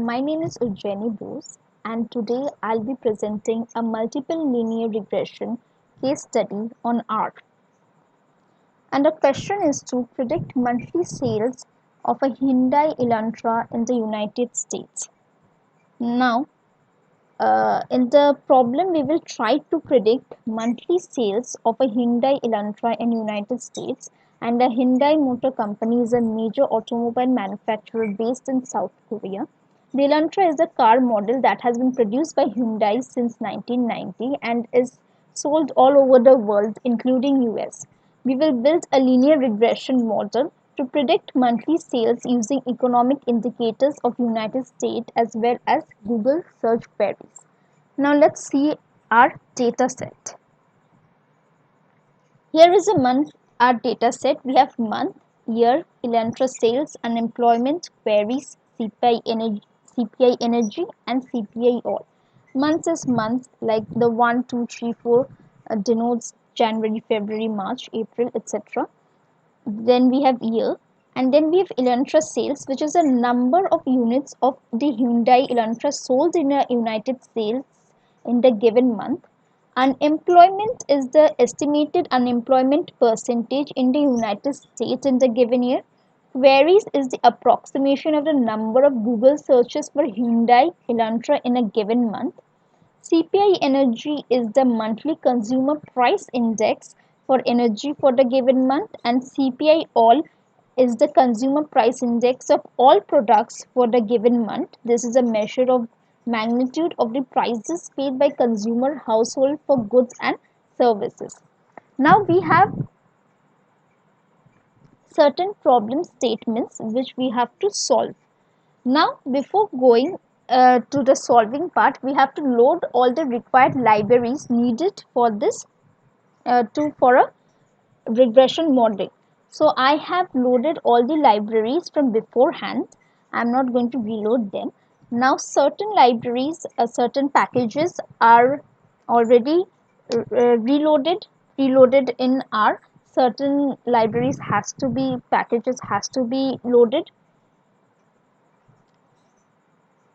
my name is Ujjyaini and today I'll be presenting a multiple linear regression case study on R. And the question is to predict monthly sales of a Hyundai Elantra in the United States. Now, in the problem, we will try to predict monthly sales of a Hyundai Elantra in United States, and the Hyundai Motor Company is a major automobile manufacturer based in South Korea. The Elantra is a car model that has been produced by Hyundai since 1990 and is sold all over the world, including US. We will build a linear regression model to predict monthly sales using economic indicators of United States as well as Google search queries. Now let's see our data set. Here is our data set. We have month, year, Elantra sales, unemployment, queries, CPI energy and CPI all. Months is months like the 1, 2, 3, 4 denotes January, February, March, April, etc. Then we have year, and then we have Elantra sales, which is a number of units of the Hyundai Elantra sold in the United States in the given month. Unemployment is the estimated unemployment percentage in the United States in the given year. Queries is the approximation of the number of Google searches for Hyundai Elantra in a given month. CPI energy is the monthly consumer price index for energy for the given month, and CPI all is the consumer price index of all products for the given month. This is a measure of magnitude of the prices paid by consumer household for goods and services. Now we have certain problem statements which we have to solve. Now before going to the solving part, we have to load all the required libraries needed for this for a regression modeling. So I have loaded all the libraries from beforehand. I'm not going to reload them. Now certain libraries, certain packages are already reloaded in R. Certain libraries packages has to be loaded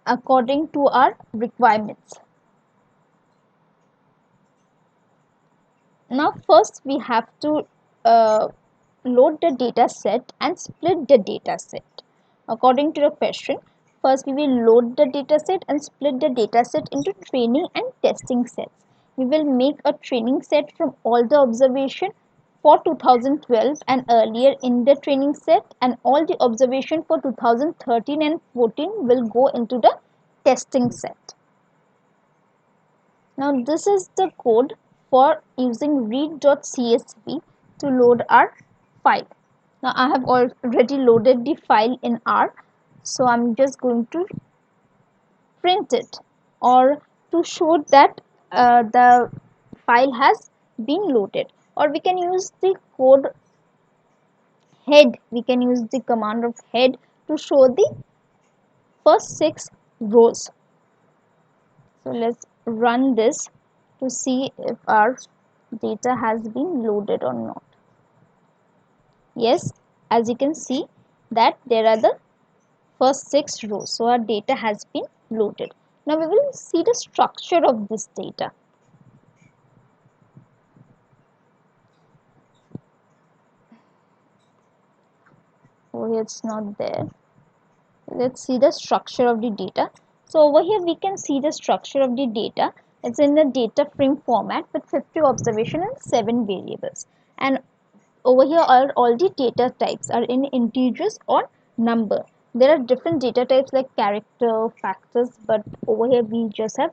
according to our requirements. Now first we have to load the data set and split the data set. According to the question, first we will load the data set and split the data set into training and testing sets. We will make a training set from all the observation for 2012 and earlier in the training set, and all the observation for 2013 and 14 will go into the testing set. Now this is the code for using read.csv to load our file. Now I have already loaded the file in R, so I'm just going to print it or to show that the file has been loaded. Or we can use the code head, we can use the command of head to show the first 6 rows. So let's run this to see if our data has been loaded or not. Yes, as you can see that there are the first 6 rows. So our data has been loaded. Now we will see the structure of this data. Oh, here it's not there. Let's see the structure of the data. So over here we can see the structure of the data. It's in the data frame format with 50 observation and 7 variables. And over here all the data types are in integers or number. There are different data types like character, factors, but over here we just have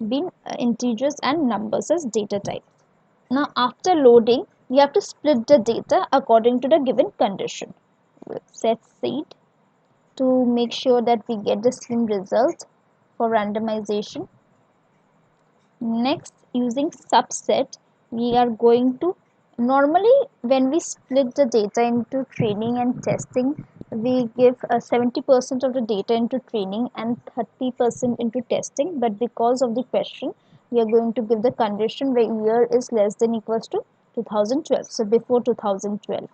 been integers and numbers as data types. Now after loading, we have to split the data according to the given condition. Set seed to make sure that we get the same result for randomization. Next, using subset, we are going to normally when we split the data into training and testing, we give 70% of the data into training and 30% into testing, but because of the question we are going to give the condition where year is less than equals to 2012. So before 2012,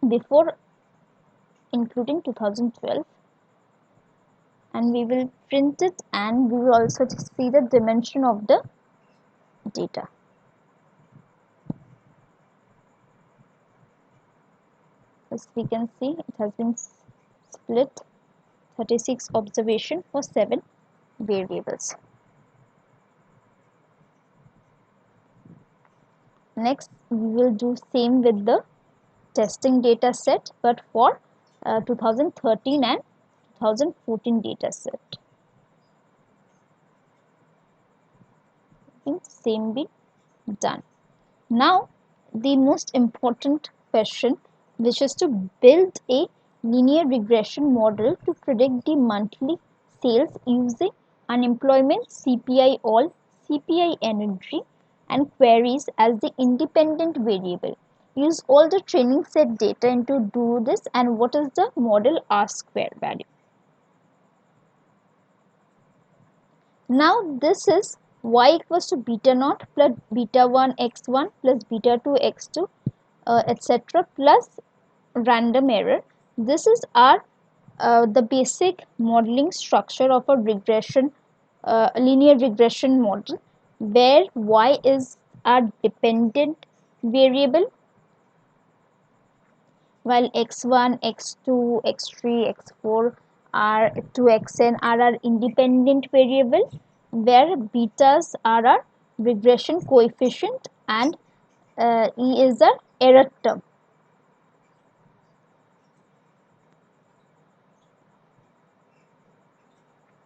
before including 2012, and we will print it, and we will also see the dimension of the data. As we can see, it has been split 36 observation for 7 variables. Next, we will do same with the testing data set, but for 2013 and 2014 data set. Same be done. Now, the most important question, which is to build a linear regression model to predict the monthly sales using unemployment, CPI all, CPI energy, and queries as the independent variable. Use all the training set data into do this, and what is the model R square value. Now this is y equals to beta naught plus beta 1 x1 plus beta 2 x2 etc. plus random error. This is our the basic modeling structure of a regression linear regression model, where y is our dependent variable, while x1, x2, x3, x4 are to xn are our independent variable, where betas are our regression coefficient and e is the error term.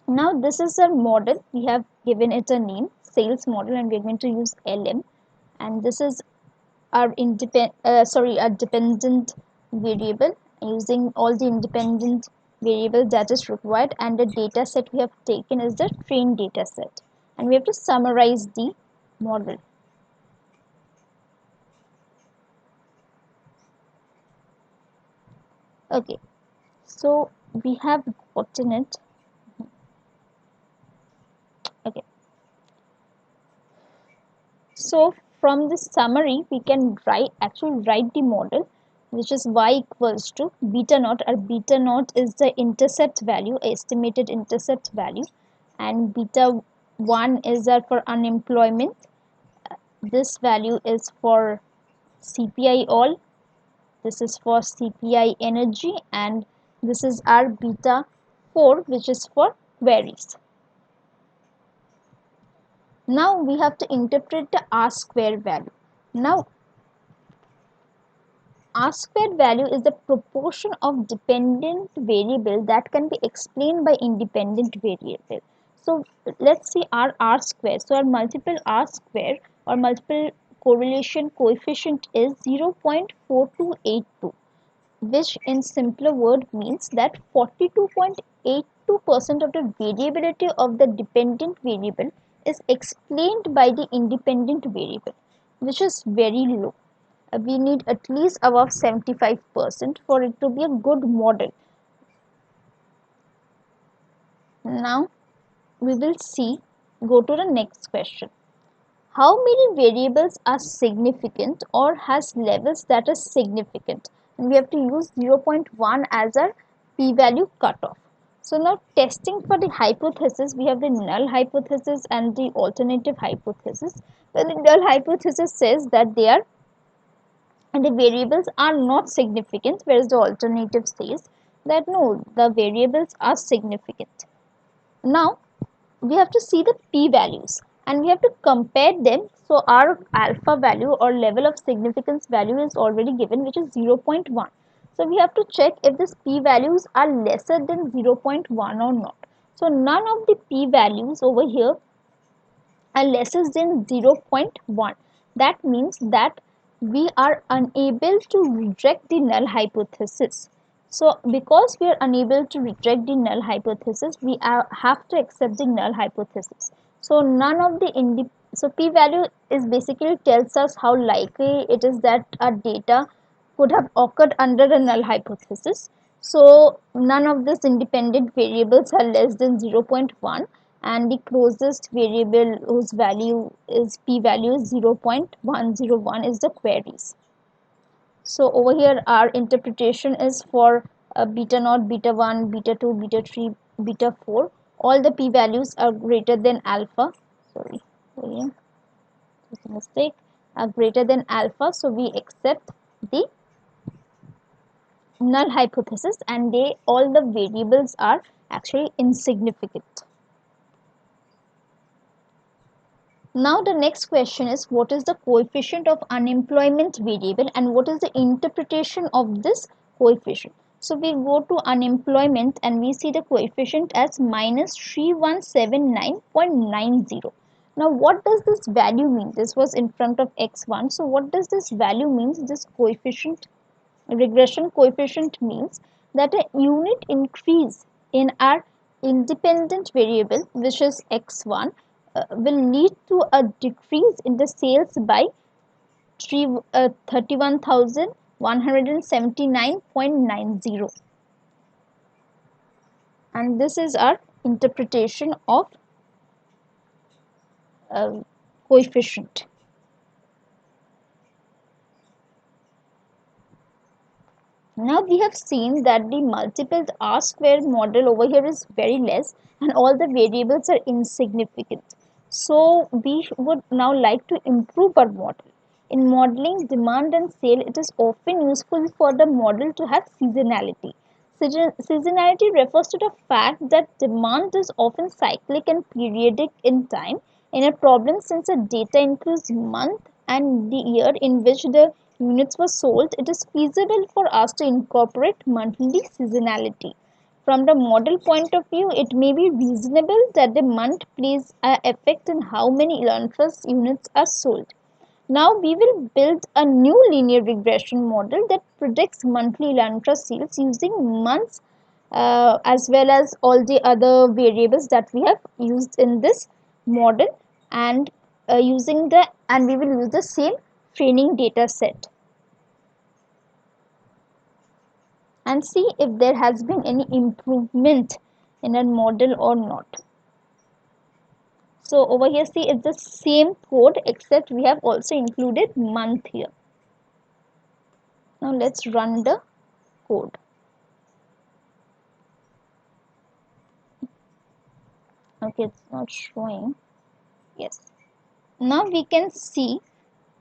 Now this is a model, we have given it a name, sales model, and we are going to use LM, and this is our dependent variable, using all the independent variable that is required, and the data set we have taken is the trained data set, and we have to summarize the model. Okay, so we have gotten it. Okay, so from this summary we can write the model, which is y equals to beta naught, or beta naught is the intercept value, estimated intercept value, and beta 1 is for unemployment, this value is for CPI all, this is for CPI energy, and this is our beta 4, which is for queries. Now we have to interpret the R square value. Now R square value is the proportion of dependent variable that can be explained by independent variable. So let's see our R square. So our multiple R square or multiple correlation coefficient is 0.4282, which in simpler word means that 42.82% of the variability of the dependent variable is explained by the independent variable, which is very low. We need at least above 75% for it to be a good model. Now we will go to the next question. How many variables are significant or has levels that are significant? And we have to use 0.1 as our p-value cutoff. So now testing for the hypothesis, we have the null hypothesis and the alternative hypothesis. Well, the null hypothesis says that they are and the variables are not significant, whereas the alternative says that no, the variables are significant. Now we have to see the p-values and we have to compare them. So our alpha value or level of significance value is already given, which is 0.1. So we have to check if these p-values are lesser than 0.1 or not. So none of the p-values over here are lesser than 0.1. That means that we are unable to reject the null hypothesis. So because we are unable to reject the null hypothesis, we have to accept the null hypothesis. So none of the so p-value is basically tells us how likely it is that our data could have occurred under a null hypothesis. So none of these independent variables are less than 0.1, and the closest variable whose value is p-value is 0.101 is the queries. So over here our interpretation is for beta naught, beta 1, beta 2, beta 3, beta 4, all the p values are greater than alpha, sorry, it's a mistake, are greater than alpha, so we accept the null hypothesis and all the variables are actually insignificant. Now the next question is, what is the coefficient of unemployment variable and what is the interpretation of this coefficient? So we go to unemployment and we see the coefficient as minus 3179.90. Now what does this value mean? This was in front of x1. So what does this value means? This coefficient, regression coefficient, means that a unit increase in our independent variable, which is x1, will lead to a decrease in the sales by 31,179.90, and this is our interpretation of coefficient. Now we have seen that the multiple R square model over here is very less and all the variables are insignificant. So we would now like to improve our model. In modeling demand and sale, it is often useful for the model to have seasonality. Seasonality refers to the fact that demand is often cyclic and periodic in time. In a problem, since the data includes month and the year in which the units were sold, it is feasible for us to incorporate monthly seasonality. From the model point of view, it may be reasonable that the month plays an effect in how many Elantra's units are sold. Now we will build a new linear regression model that predicts monthly Elantra sales using months as well as all the other variables that we have used in this model, and we will use the same training data set and see if there has been any improvement in a model or not. So over here, see, it's the same code except we have also included month here. Now let's run the code. Okay, it's not showing. Yes. Now we can see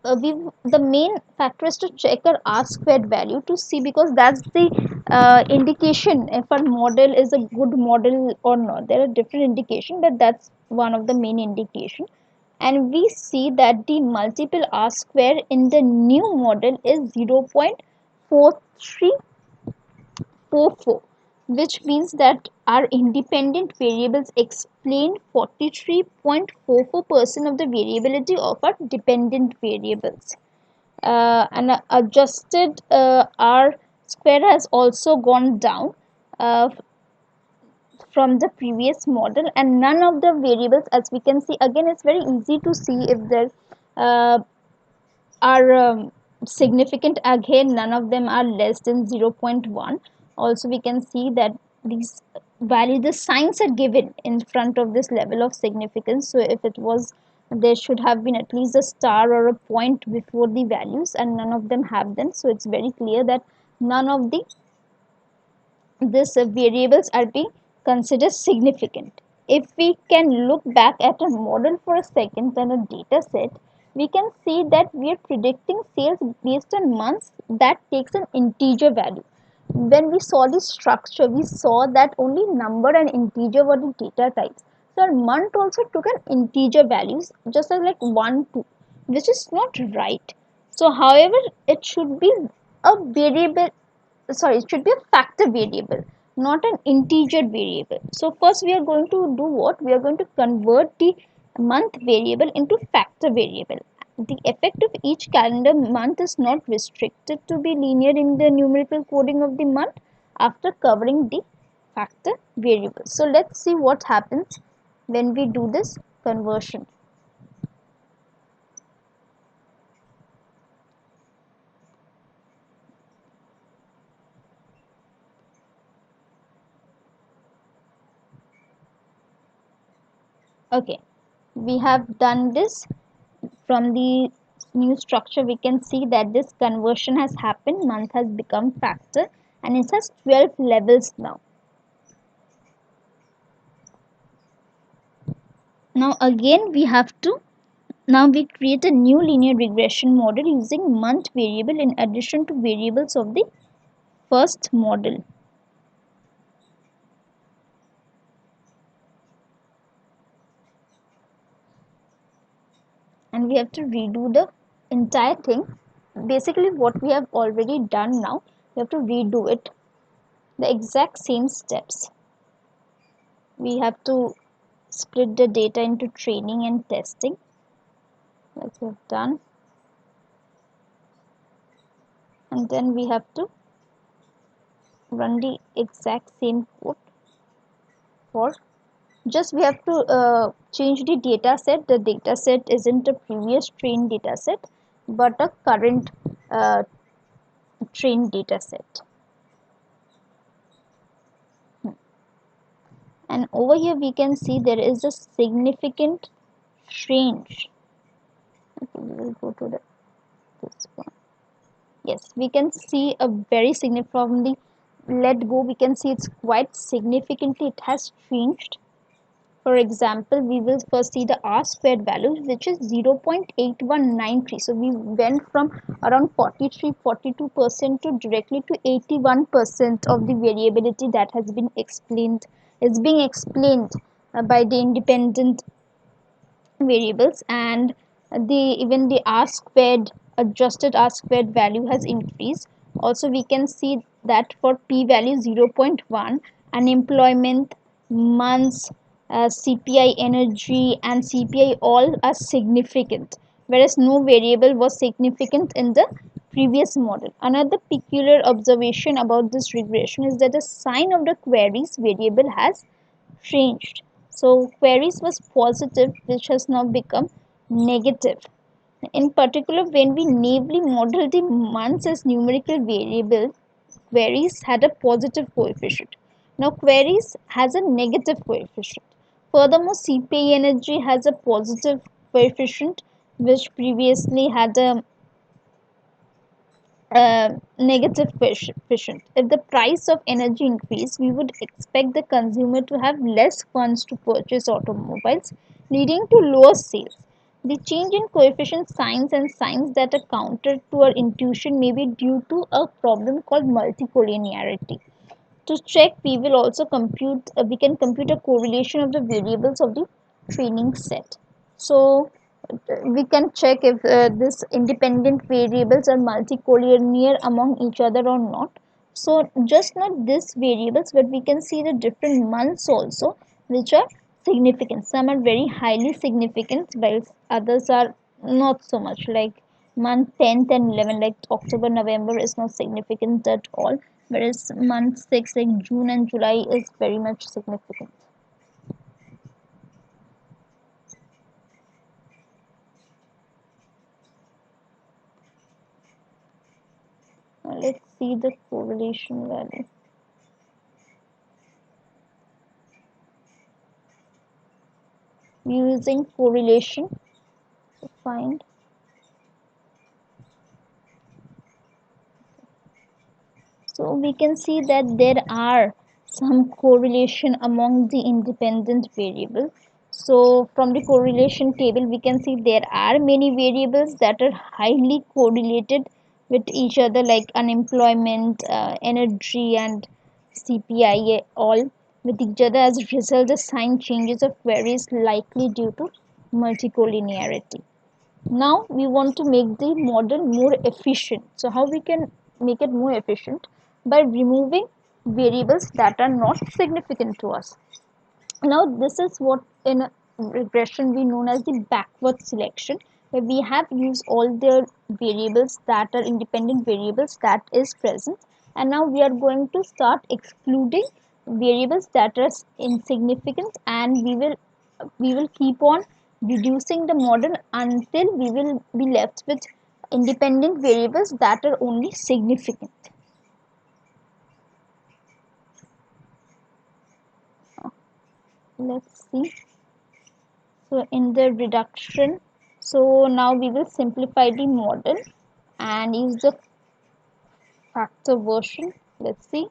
the main factor is to check our R squared value to see, because that's the indication if our model is a good model or not. There are different indications, but that's one of the main indication. And we see that the multiple R square in the new model is 0.4344, which means that our independent variables explain 43.44% of the variability of our dependent variables. And adjusted R square has also gone down from the previous model, and none of the variables, as we can see, again it's very easy to see if there uh, are significant. Again, none of them are less than 0.1. Also we can see that these values, the signs are given in front of this level of significance. So if it was, there should have been at least a star or a point before the values, and none of them have them. So it's very clear that none of the variables are being considered significant. If we can look back at a model for a second and a data set, we can see that we are predicting sales based on months that takes an integer value. When we saw the structure, we saw that only number and integer were the data types. So our month also took an integer values, just as like 1, 2, which is not right. So however, it should be a variable, sorry, it should be a factor variable, not an integer variable. So first we are going to do what? We are going to convert the month variable into factor variable. The effect of each calendar month is not restricted to be linear in the numerical coding of the month after covering the factor variable. So let's see what happens when we do this conversion. Okay, we have done this. From the new structure, we can see that this conversion has happened. Month has become factor and it has 12 levels now. Now again we have to now we create a new linear regression model using month variable in addition to variables of the first model. And we have to redo the entire thing. Basically what we have already done, now we have to redo it, the exact same steps. We have to split the data into training and testing, like we have done, and then we have to run the exact same code for just we have to change the data set. The data set isn't a previous trained data set but a current uh, trained data set. And over here we can see there is a significant change. Okay, we will go to this one. Yes, we can see a very significant from the let go. We can see it's quite significantly it has changed. For example, we will first see the R squared value, which is 0.8193. So we went from around 43-42% to directly to 81% of the variability that has been explained, is being explained by the independent variables. And the even the R squared, adjusted R squared value has increased. Also we can see that for p value 0.1, unemployment, months, CPI energy and CPI all are significant, whereas no variable was significant in the previous model. Another peculiar observation about this regression is that the sign of the queries variable has changed. So queries was positive, which has now become negative. In particular, when we naively model the months as numerical variable, queries had a positive coefficient. Now queries has a negative coefficient. Furthermore, CPI energy has a positive coefficient, which previously had a negative coefficient. If the price of energy increase, we would expect the consumer to have less funds to purchase automobiles, leading to lower sales. The change in coefficient signs and signs that are counter to our intuition may be due to a problem called multicollinearity. To check, we will also compute. We can compute a correlation of the variables of the training set. So we can check if this independent variables are multicollinear among each other or not. So just not these variables, but we can see the different months also which are significant. Some are very highly significant while others are not so much, like month 10th and 11, like October November is not significant at all, whereas month 6 like June and July is very much significant. Now let's see the correlation value. Using correlation to find. So we can see that there are some correlation among the independent variables. So from the correlation table, we can see there are many variables that are highly correlated with each other, like unemployment, energy, and CPI, all with each other. As a result, the sign changes of queries likely due to multicollinearity. Now we want to make the model more efficient. So how we can make it more efficient? By removing variables that are not significant to us. Now this is what in regression we known as the backward selection, where we have used all the variables that are independent variables that is present, and now we are going to start excluding variables that are insignificant, and we will keep on reducing the model until we will be left with independent variables that are only significant. Let's see. So in the reduction, so now we will simplify the model and use the factor version. Let's see.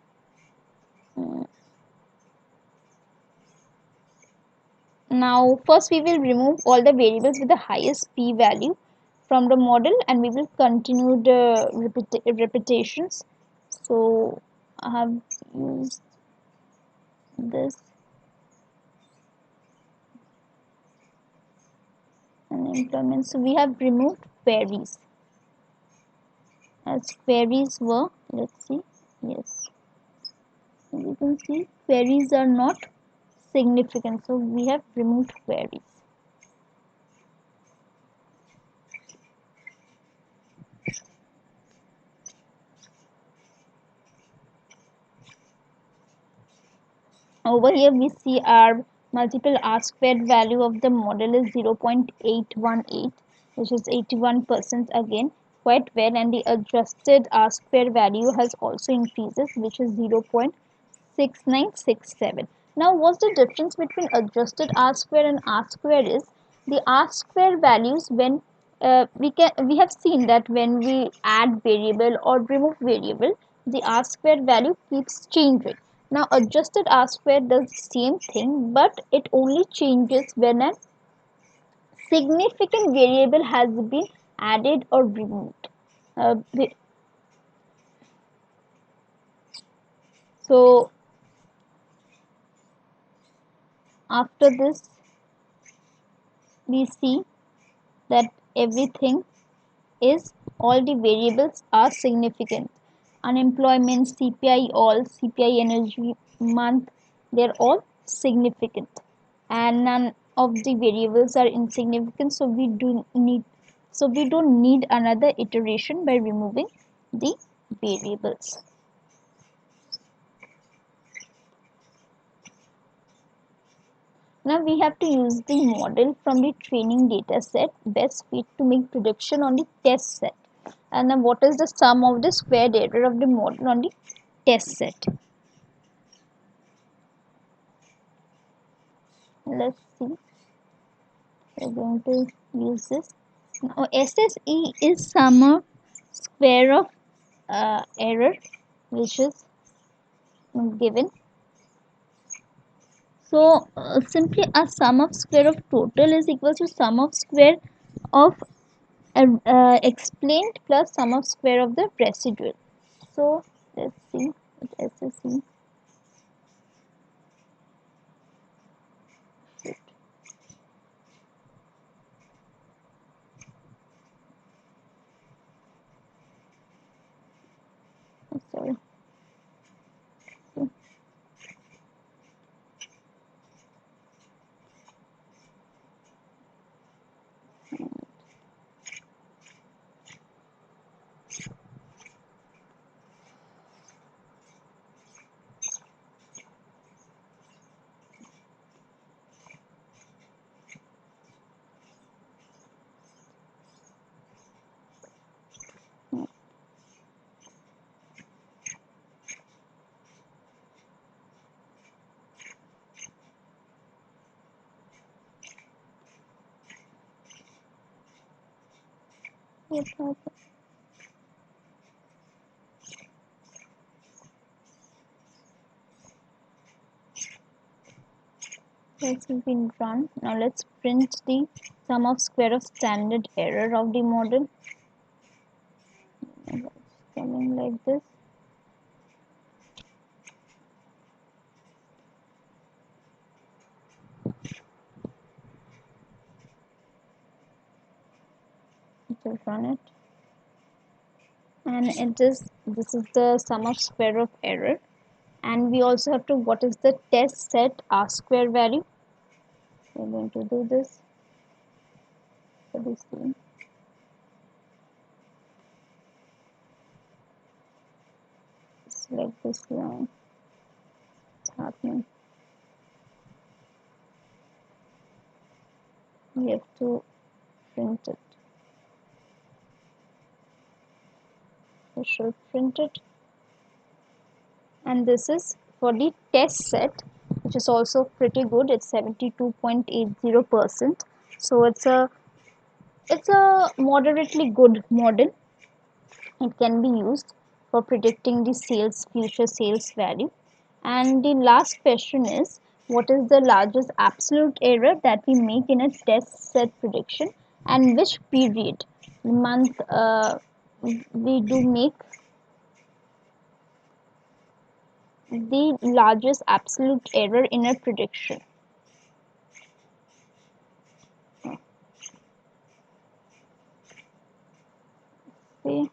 Now first we will remove all the variables with the highest p-value from the model, and we will continue the repetitions. So I have used this unemployment. So we have removed queries, as queries were, let's see, yes, you can see queries are not significant, so we have removed queries. Over here we see our multiple R squared value of the model is 0.818, which is 81% again, quite well, and the adjusted R square value has also increases, which is 0.6967. Now what's the difference between adjusted R square and R square is the R square values when we have seen that when we add variable or remove variable, the R square value keeps changing. Now adjusted R square does the same thing, but it only changes when a significant variable has been added or removed. So after this we see that everything is, all the variables are significant. Unemployment, CPI all, CPI energy, month, they're all significant, and none of the variables are insignificant, so we don't need another iteration by removing the variables. Now we have to use the model from the training data set best fit to make prediction on the test set. And then what is the sum of the squared error of the model on the test set? Let's see. We're going to use this. Now SSE is sum of square of error, which is given. So simply a sum of square of total is equal to sum of square of explained plus sum of square of the residual. So let's see what SSE. Sorry. This has been run. Now let's print the sum of square of standard error of the model. It's coming like this. Just run it, and this is the sum of square of error, and we also have to, what is the test set R square value. We're going to do this for this thing. Select this line. What's happening? We have to print it. We should print it, and this is for the test set, which is also pretty good. It's 72.80%, so it's a moderately good model. It can be used for predicting the future sales value. And the last question is, what is the largest absolute error that we make in a test set prediction, and which period month we do make the largest absolute error in a prediction. See,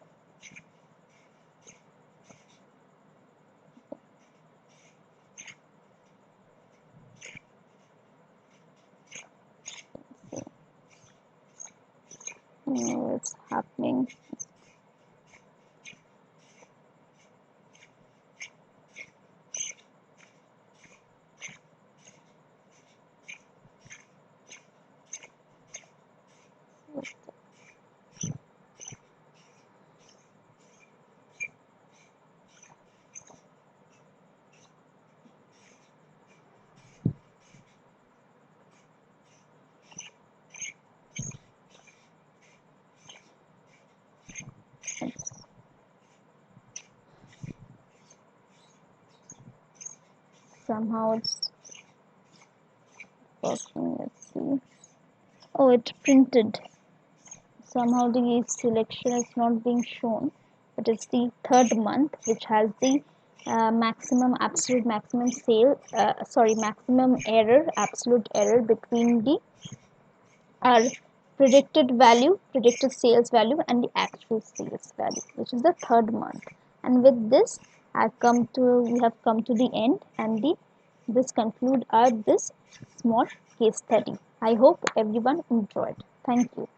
what's happening. Somehow it's working. Let's see. Oh, it printed. Somehow the selection is not being shown, but it's the third month which has the maximum absolute maximum sale maximum error absolute error between the our predicted sales value and the actual sales value, which is the third month. And with this we have come to the end, and this conclude our this small case study. I hope everyone enjoyed. Thank you.